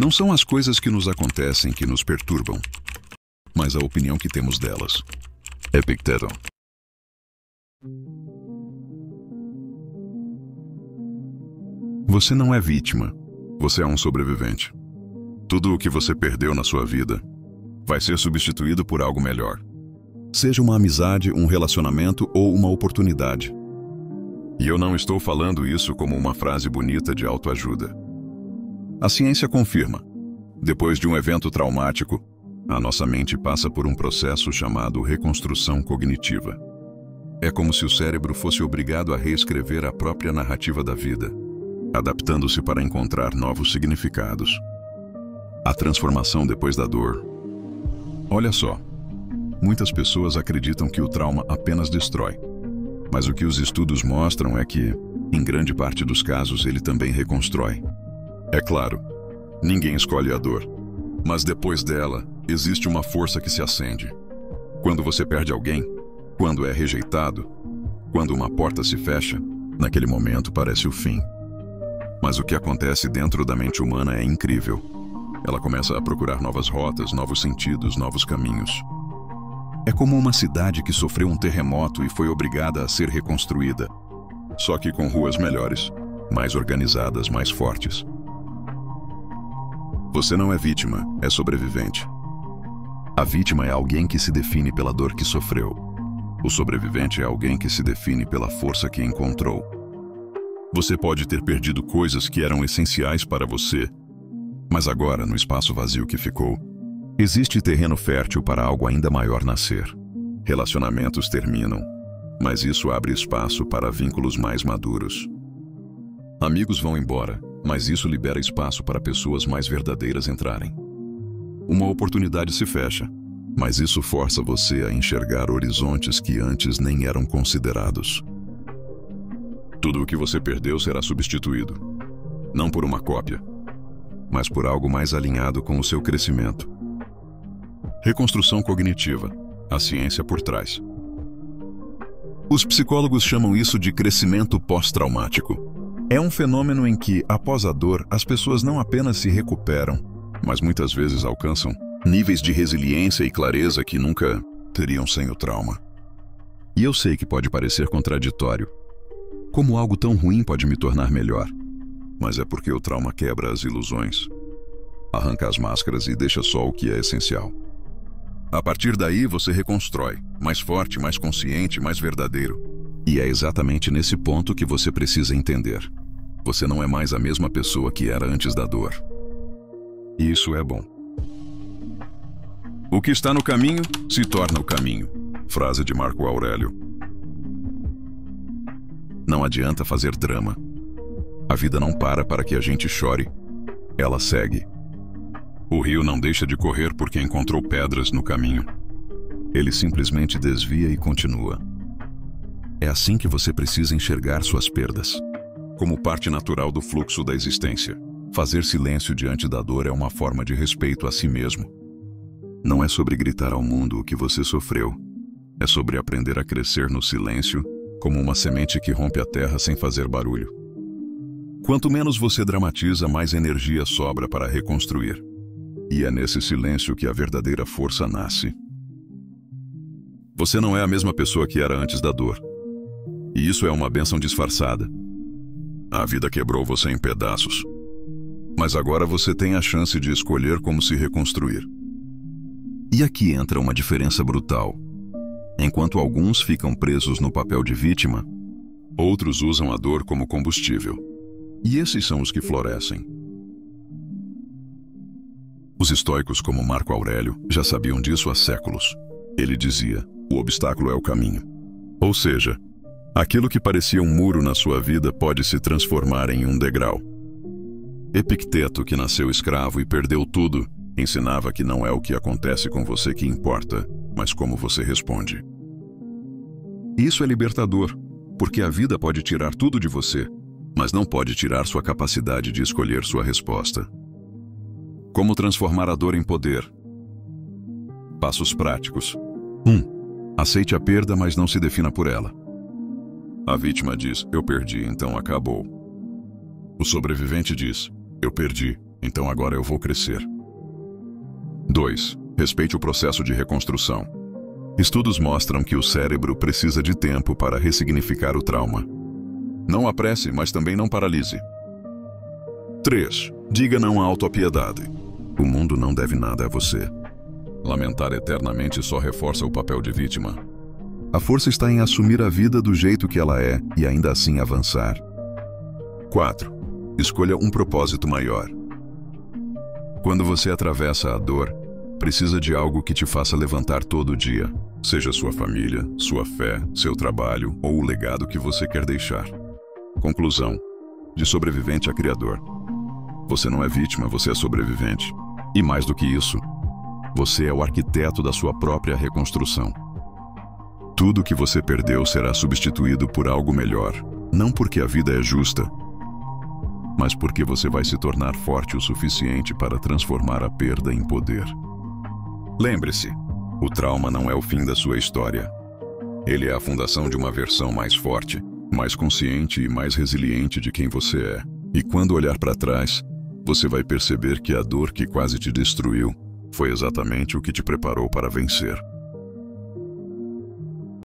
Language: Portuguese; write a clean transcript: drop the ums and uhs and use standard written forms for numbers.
Não são as coisas que nos acontecem que nos perturbam, mas a opinião que temos delas. Epicteto. Você não é vítima, você é um sobrevivente. Tudo o que você perdeu na sua vida vai ser substituído por algo melhor. Seja uma amizade, um relacionamento ou uma oportunidade. E eu não estou falando isso como uma frase bonita de autoajuda. A ciência confirma. Depois de um evento traumático, a nossa mente passa por um processo chamado reconstrução cognitiva. É como se o cérebro fosse obrigado a reescrever a própria narrativa da vida, adaptando-se para encontrar novos significados. A transformação depois da dor. Olha só, muitas pessoas acreditam que o trauma apenas destrói. Mas o que os estudos mostram é que, em grande parte dos casos, ele também reconstrói. É claro, ninguém escolhe a dor, mas depois dela, existe uma força que se acende. Quando você perde alguém, quando é rejeitado, quando uma porta se fecha, naquele momento parece o fim. Mas o que acontece dentro da mente humana é incrível. Ela começa a procurar novas rotas, novos sentidos, novos caminhos. É como uma cidade que sofreu um terremoto e foi obrigada a ser reconstruída, só que com ruas melhores, mais organizadas, mais fortes. Você não é vítima, é sobrevivente. A vítima é alguém que se define pela dor que sofreu. O sobrevivente é alguém que se define pela força que encontrou. Você pode ter perdido coisas que eram essenciais para você, mas agora, no espaço vazio que ficou, existe terreno fértil para algo ainda maior nascer. Relacionamentos terminam, mas isso abre espaço para vínculos mais maduros. Amigos vão embora, mas isso libera espaço para pessoas mais verdadeiras entrarem. Uma oportunidade se fecha, mas isso força você a enxergar horizontes que antes nem eram considerados. Tudo o que você perdeu será substituído, não por uma cópia, mas por algo mais alinhado com o seu crescimento. Reconstrução cognitiva, a ciência por trás. Os psicólogos chamam isso de crescimento pós-traumático. É um fenômeno em que, após a dor, as pessoas não apenas se recuperam, mas muitas vezes alcançam níveis de resiliência e clareza que nunca teriam sem o trauma. E eu sei que pode parecer contraditório. Como algo tão ruim pode me tornar melhor? Mas é porque o trauma quebra as ilusões, arranca as máscaras e deixa só o que é essencial. A partir daí você reconstrói, mais forte, mais consciente, mais verdadeiro. E é exatamente nesse ponto que você precisa entender. Você não é mais a mesma pessoa que era antes da dor. E isso é bom. O que está no caminho, se torna o caminho. Frase de Marco Aurélio. Não adianta fazer drama. A vida não para que a gente chore. Ela segue. O rio não deixa de correr porque encontrou pedras no caminho. Ele simplesmente desvia e continua. É assim que você precisa enxergar suas perdas, como parte natural do fluxo da existência. Fazer silêncio diante da dor é uma forma de respeito a si mesmo. Não é sobre gritar ao mundo o que você sofreu. É sobre aprender a crescer no silêncio, como uma semente que rompe a terra sem fazer barulho. Quanto menos você dramatiza, mais energia sobra para reconstruir. E é nesse silêncio que a verdadeira força nasce. Você não é a mesma pessoa que era antes da dor. E isso é uma bênção disfarçada. A vida quebrou você em pedaços. Mas agora você tem a chance de escolher como se reconstruir. E aqui entra uma diferença brutal. Enquanto alguns ficam presos no papel de vítima, outros usam a dor como combustível. E esses são os que florescem. Os estoicos, como Marco Aurélio, já sabiam disso há séculos. Ele dizia: o obstáculo é o caminho. Ou seja, aquilo que parecia um muro na sua vida pode se transformar em um degrau. Epicteto, que nasceu escravo e perdeu tudo, ensinava que não é o que acontece com você que importa, mas como você responde. Isso é libertador, porque a vida pode tirar tudo de você, mas não pode tirar sua capacidade de escolher sua resposta. Como transformar a dor em poder? Passos práticos. 1. Aceite a perda, mas não se defina por ela. A vítima diz: eu perdi, então acabou. O sobrevivente diz: eu perdi, então agora eu vou crescer. 2. Respeite o processo de reconstrução. Estudos mostram que o cérebro precisa de tempo para ressignificar o trauma. Não apresse, mas também não paralise. 3. Diga não à autopiedade. O mundo não deve nada a você. Lamentar eternamente só reforça o papel de vítima. A força está em assumir a vida do jeito que ela é e ainda assim avançar. 4. Escolha um propósito maior. Quando você atravessa a dor, precisa de algo que te faça levantar todo dia, seja sua família, sua fé, seu trabalho ou o legado que você quer deixar. Conclusão: de sobrevivente a criador. Você não é vítima, você é sobrevivente. E mais do que isso, você é o arquiteto da sua própria reconstrução. Tudo que você perdeu será substituído por algo melhor, não porque a vida é justa, mas porque você vai se tornar forte o suficiente para transformar a perda em poder. Lembre-se, o trauma não é o fim da sua história. Ele é a fundação de uma versão mais forte, mais consciente e mais resiliente de quem você é. E quando olhar para trás, você vai perceber que a dor que quase te destruiu foi exatamente o que te preparou para vencer.